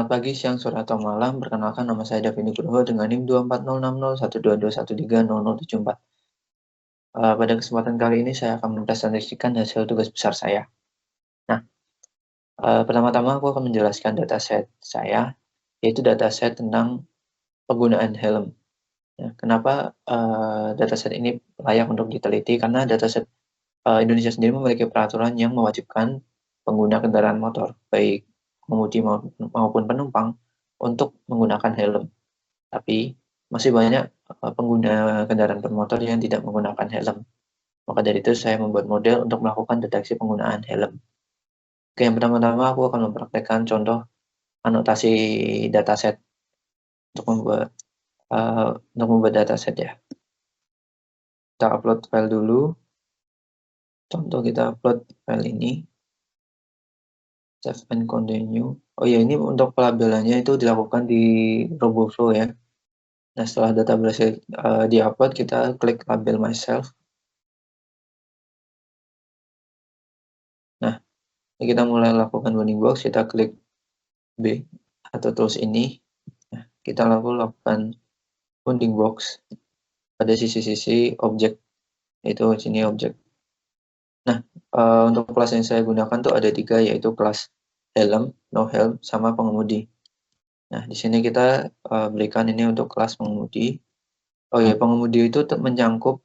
pagi, siang, sore, atau malam. Perkenalkan, nama saya Davi Nugroho dengan NIM 240601221300074. Pada kesempatan kali ini saya akan mempresentasikan hasil tugas besar saya. Nah, pertama-tama aku akan menjelaskan dataset saya, yaitu dataset tentang penggunaan helm. Nah, kenapa dataset ini layak untuk diteliti? Karena dataset Indonesia sendiri memiliki peraturan yang mewajibkan pengguna kendaraan motor, baik pengemudi maupun penumpang, untuk menggunakan helm. Tapi masih banyak pengguna kendaraan bermotor yang tidak menggunakan helm. Maka dari itu saya membuat model untuk melakukan deteksi penggunaan helm. Oke, yang pertama-tama aku akan mempraktekkan contoh anotasi dataset untuk membuat dataset ya. Kita upload file dulu. Contoh kita upload file ini. Save and continue. Oh ya, ini untuk pelabelannya itu dilakukan di RoboFlow ya. Nah, setelah data berhasil di-upload, kita klik label myself. Nah, ini kita mulai lakukan bounding box, kita klik B atau tools ini. Nah, kita lakukan bounding box pada sisi-sisi objek, yaitu sini objek. Nah, untuk kelas yang saya gunakan tuh ada 3, yaitu kelas helm, no helm, sama pengemudi. Nah, di sini kita berikan ini untuk kelas pengemudi. Oh ya, pengemudi itu menyangkup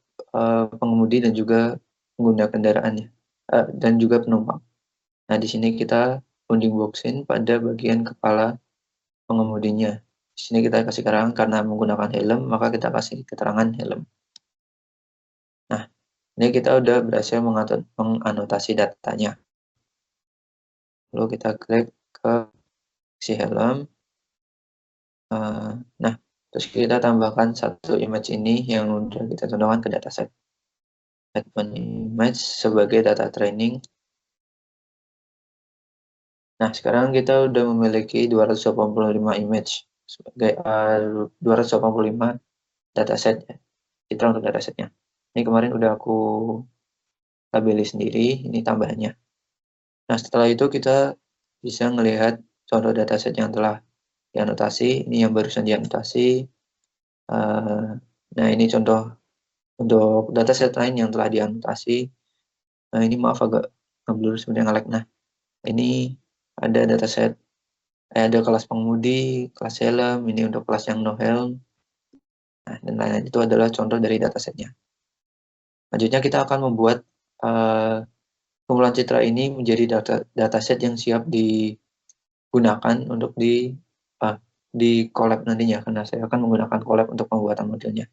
pengemudi dan juga pengguna kendaraannya, dan juga penumpang. Nah, di sini kita bounding boxin pada bagian kepala pengemudinya. Di sini kita kasih keterangan karena menggunakan helm, maka kita kasih keterangan helm. Nah, ini kita udah berhasil menganotasi datanya. Lalu kita klik ke si helm. Nah, terus kita tambahkan satu image ini yang udah kita contohkan ke dataset. Add one image sebagai data training. Nah, sekarang kita udah memiliki 285 image sebagai 285 dataset ya. Citra untuk datasetnya. Ini kemarin udah aku labeli sendiri, ini tambahannya. Nah, setelah itu kita bisa melihat contoh dataset yang telah dianotasi, ini yang barusan dianotasi. Nah, ini contoh untuk dataset lain yang telah dianotasi. Nah, ini maaf agak ngeblur sebenarnya nge-lag. Nah, ini ada dataset, ada kelas pengemudi, kelas helm, ini untuk kelas yang no helm. Nah, dan lain-lain itu adalah contoh dari datasetnya. Selanjutnya kita akan membuat kumpulan citra ini menjadi dataset yang siap digunakan untuk di collab nantinya, karena saya akan menggunakan collab untuk pembuatan modelnya.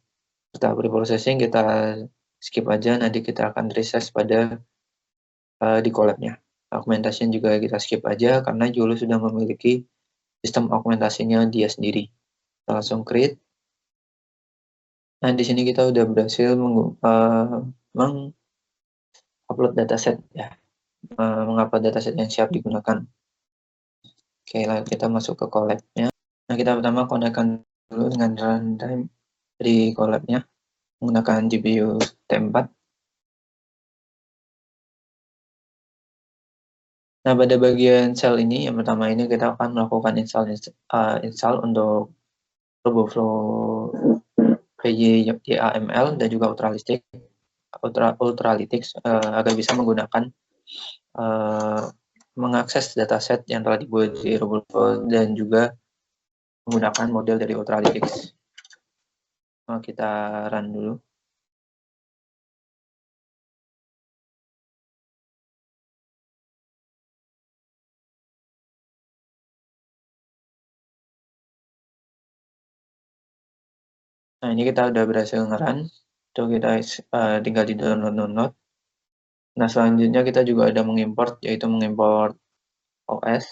Setelah pre-processing kita skip aja, nanti kita akan resize pada di collabnya. Augmentation juga kita skip aja karena Julu sudah memiliki sistem augmentasinya dia sendiri. Kita langsung create. Nah, di sini kita udah berhasil mengupload dataset ya, mengupload dataset yang siap digunakan. Oke, lalu kita masuk ke collab-nya. Nah, kita pertama konekkan dulu dengan runtime dari collab-nya menggunakan GPU T4. Nah, pada bagian sel ini, yang pertama ini kita akan melakukan install untuk RoboFlow PYAML dan juga Ultralytics agar bisa menggunakan mengakses dataset yang telah dibuat di RoboFlow dan juga menggunakan model dari Ultralytics. Kita run dulu. Nah, ini kita udah berhasil nge-run. Itu kita tinggal di download. Nah, selanjutnya kita juga ada mengimport, yaitu mengimport OS,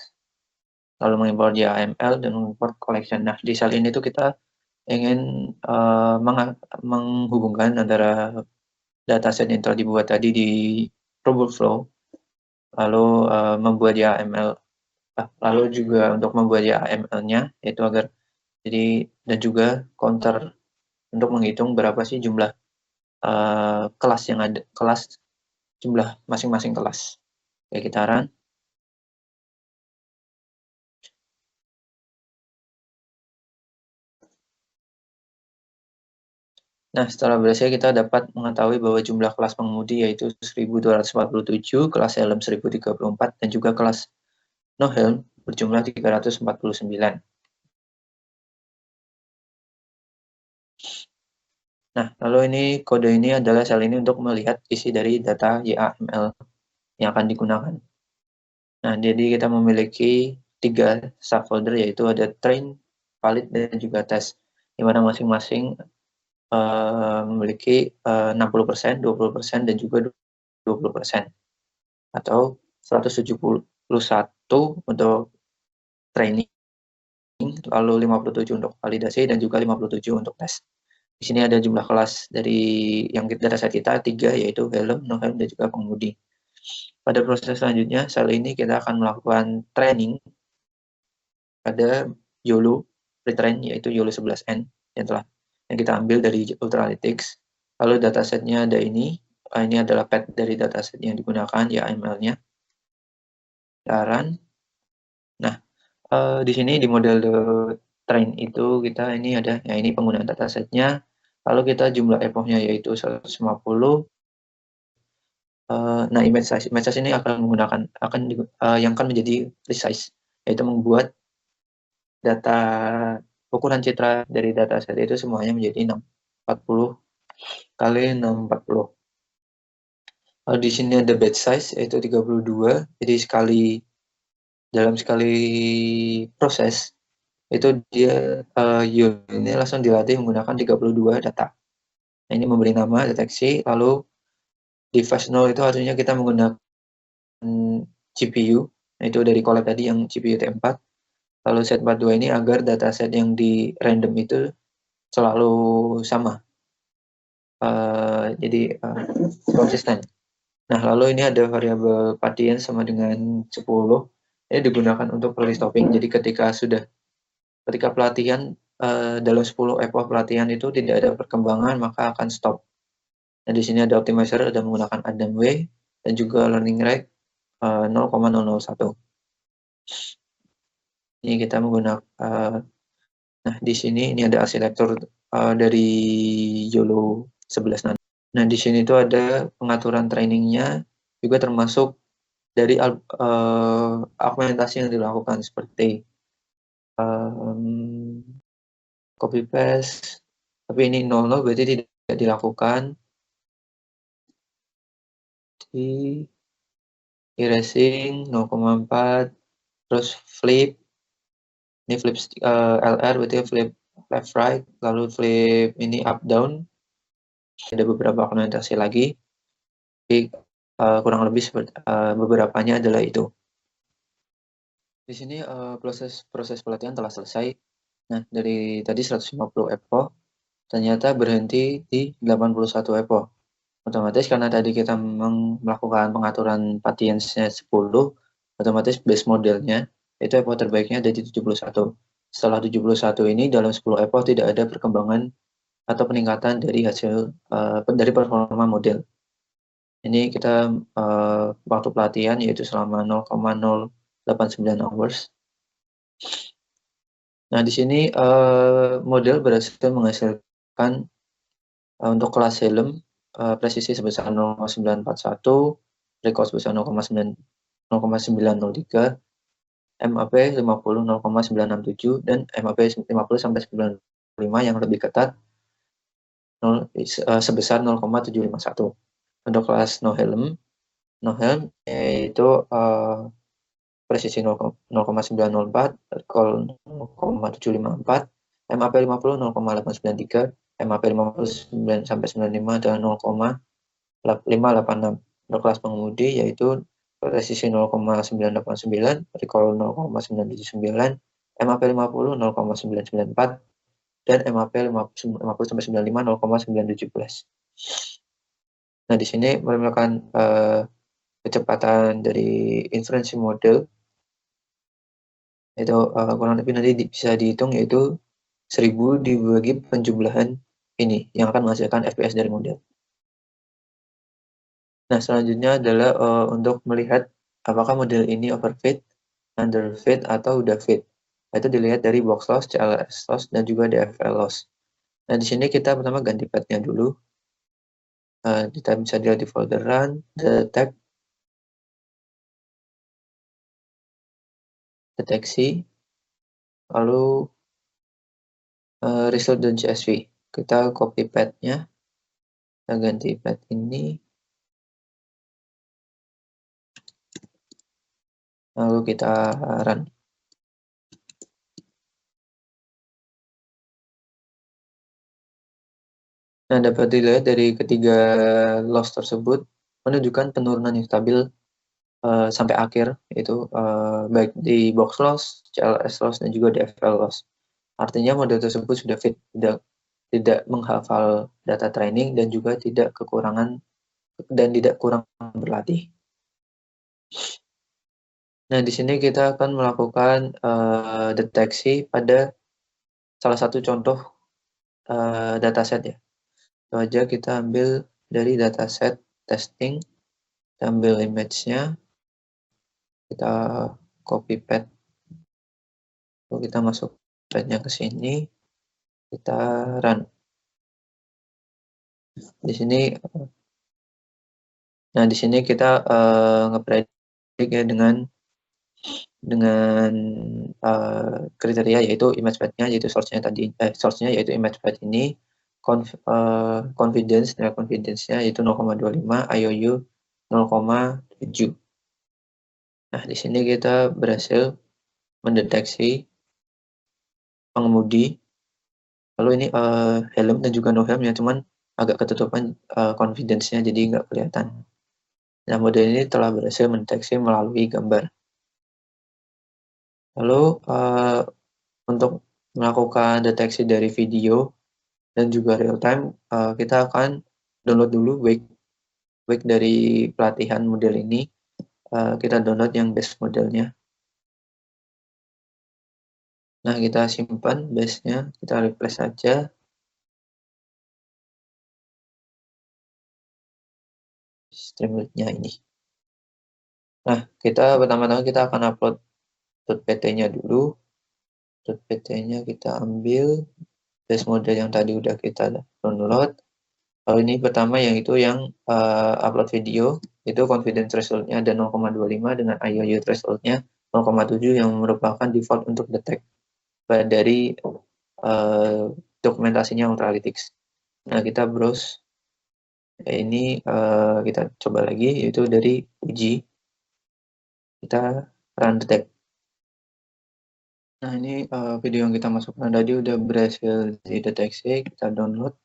lalu mengimport YAML, dan mengimport collection. Nah, di sel ini tuh kita ingin menghubungkan antara dataset yang telah dibuat tadi di RoboFlow, lalu membuat YAML, lalu juga untuk membuat YAML-nya, yaitu agar jadi, dan juga counter untuk menghitung berapa sih jumlah kelas yang ada, jumlah masing-masing kelas. Oke, kita run. Nah, setelah berhasil kita dapat mengetahui bahwa jumlah kelas pengemudi yaitu 1.247, kelas helm 1.034, dan juga kelas no helm berjumlah 349. Nah, lalu ini kode ini adalah sel ini untuk melihat isi dari data YAML yang akan digunakan. Nah, jadi kita memiliki 3 subfolder, yaitu ada train, valid, dan juga test, di mana masing-masing memiliki 60%, 20%, dan juga 20%, atau 171 untuk training, lalu 57 untuk validasi, dan juga 57 untuk tes. Di sini ada jumlah kelas dari yang dataset kita 3, yaitu helm, no helm, dan juga pengemudi. Pada proses selanjutnya, sel ini kita akan melakukan training pada YOLO retrain, yaitu YOLO 11N yang kita ambil dari Ultralytics. Lalu datasetnya ada ini adalah path dari dataset yang digunakan, YAML-nya. Nah, di sini di model train itu kita ini ada, ya ini penggunaan datasetnya, lalu kita jumlah epoch-nya yaitu 150. Nah, image size ini yang akan menjadi resize, yaitu membuat data ukuran citra dari dataset itu semuanya menjadi 640 kali 640. Lalu di sini ada batch size yaitu 32. Jadi dalam sekali proses itu dia ini langsung dilatih menggunakan 32 data. Nah, ini memberi nama, deteksi, lalu di phase 0 itu artinya kita menggunakan GPU, itu dari collab tadi yang GPU T4. Lalu set 42 ini agar dataset yang di random itu selalu sama, jadi konsisten. Nah, lalu ini ada variabel partian sama dengan 10. Ini digunakan untuk early stopping. Jadi ketika pelatihan dalam 10 epoch pelatihan itu tidak ada perkembangan, maka akan stop. Nah, di sini ada optimizer, ada menggunakan ADAMW, dan juga learning rate 0,001. Ini kita menggunakan, nah di sini ini ada arsitektur dari YOLO 11 nanti. Nah, di sini itu ada pengaturan trainingnya, juga termasuk dari argumentasi yang dilakukan seperti copy paste, tapi ini 00 berarti tidak dilakukan. Di erasing 0,4, terus flip, ini flip LR berarti flip left right, lalu flip ini up down. Ada beberapa argumentasi lagi, jadi kurang lebih seperti beberapanya adalah itu. Di sini proses pelatihan telah selesai. Nah, dari tadi 150 epoch ternyata berhenti di 81 epoch. Otomatis karena tadi kita melakukan pengaturan patience-nya 10, otomatis base modelnya itu epoch terbaiknya ada di 71. Setelah 71 ini dalam 10 epoch tidak ada perkembangan atau peningkatan dari hasil dari performa model. Ini kita waktu pelatihan yaitu selama 0,089 hours. Nah, di sini model berhasil menghasilkan untuk kelas helm presisi sebesar 0,941, recall sebesar 0,903, MAP 50 0,967, dan MAP 50 sampai 95 yang lebih ketat sebesar 0,751. Untuk kelas no helm yaitu presisi 0,904, recall 0,754, MAP 50 0,893, MAP 59 sampai 95 adalah 0,586. Untuk kelas pengemudi yaitu presisi 0,989, recall 0,979, MAP 50 0,994, dan MAP 50 sampai 95 0,917. Nah, di sini merupakan kecepatan dari inference model itu kurang lebih nanti bisa dihitung, yaitu 1000 dibagi penjumlahan ini yang akan menghasilkan FPS dari model. Nah, selanjutnya adalah untuk melihat apakah model ini overfit, underfit, atau udah fit. Itu dilihat dari box loss, CLS loss, dan juga DFL loss. Nah, di sini kita pertama ganti path-nya dulu. Kita bisa dilihat di folder run, detect, deteksi, lalu result.csv. Kita copy path-nya, kita ganti path ini, lalu kita run. Nah, dapat dilihat dari ketiga loss tersebut menunjukkan penurunan yang stabil sampai akhir, yaitu baik di box loss, CLS loss, dan juga DFL loss. Artinya model tersebut sudah fit, tidak menghafal data training dan juga tidak kekurangan dan tidak kurang berlatih. Nah, di sini kita akan melakukan deteksi pada salah satu contoh dataset ya. Itu aja kita ambil dari dataset testing, kita ambil image-nya, kita copy path, lalu kita masuk path-nya ke sini, kita run. Di sini, nah di sini kita ngepredik ya dengan kriteria yaitu image path-nya, yaitu source-nya tadi, source-nya yaitu image path ini, confidence, nilai confidence-nya yaitu 0,25, IOU 0,7. Nah, di sini kita berhasil mendeteksi pengemudi, lalu ini helm dan juga no helm ya, cuman agak ketutupan confidence-nya jadi nggak kelihatan. Nah, model ini telah berhasil mendeteksi melalui gambar. Lalu untuk melakukan deteksi dari video dan juga real time, kita akan download dulu wake dari pelatihan model ini. Kita download yang base modelnya. Nah, kita simpan base-nya, kita replace saja. Streamlit-nya ini. Nah, pertama-tama kita akan upload .pt-nya dulu. .pt-nya kita ambil base model yang tadi udah kita download. Lalu ini pertama yang upload video, itu confidence threshold-nya ada 0,25 dengan IOU threshold-nya 0,7 yang merupakan default untuk detect dari dokumentasinya Ultralytics. Nah, kita browse. Ini kita coba lagi, yaitu dari uji. Kita run detect. Nah, ini video yang kita masukkan tadi udah berhasil dideteksi. Kita download.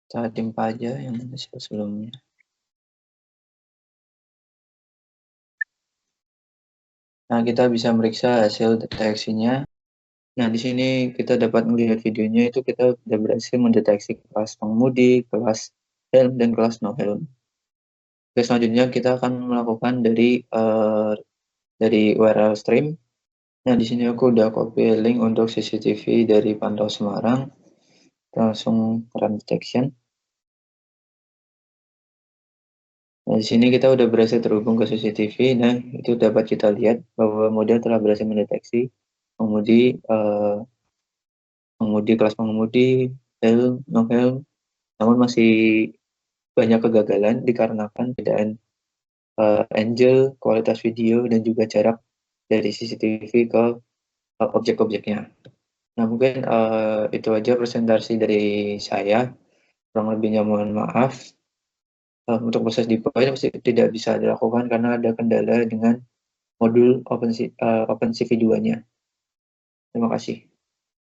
Kita timpa aja yang hasil sebelumnya. Nah, kita bisa meriksa hasil deteksinya. Nah, di sini kita dapat melihat videonya itu kita sudah berhasil mendeteksi kelas pengemudi, kelas helm, dan kelas no helm. Oke, selanjutnya kita akan melakukan dari URL stream. Nah, di sini aku udah copy link untuk CCTV dari Pantau Semarang. Kita langsung run detection. Nah, di sini kita udah berhasil terhubung ke CCTV. Nah, itu dapat kita lihat bahwa model telah berhasil mendeteksi pengemudi kelas pengemudi, helm, no helm, namun masih banyak kegagalan dikarenakan perbedaan angle, kualitas video, dan juga jarak dari CCTV ke objek-objeknya. Nah, mungkin itu aja presentasi dari saya. Kurang lebihnya mohon maaf. Untuk proses deploy tidak bisa dilakukan karena ada kendala dengan modul OpenCV 2-nya. Terima kasih.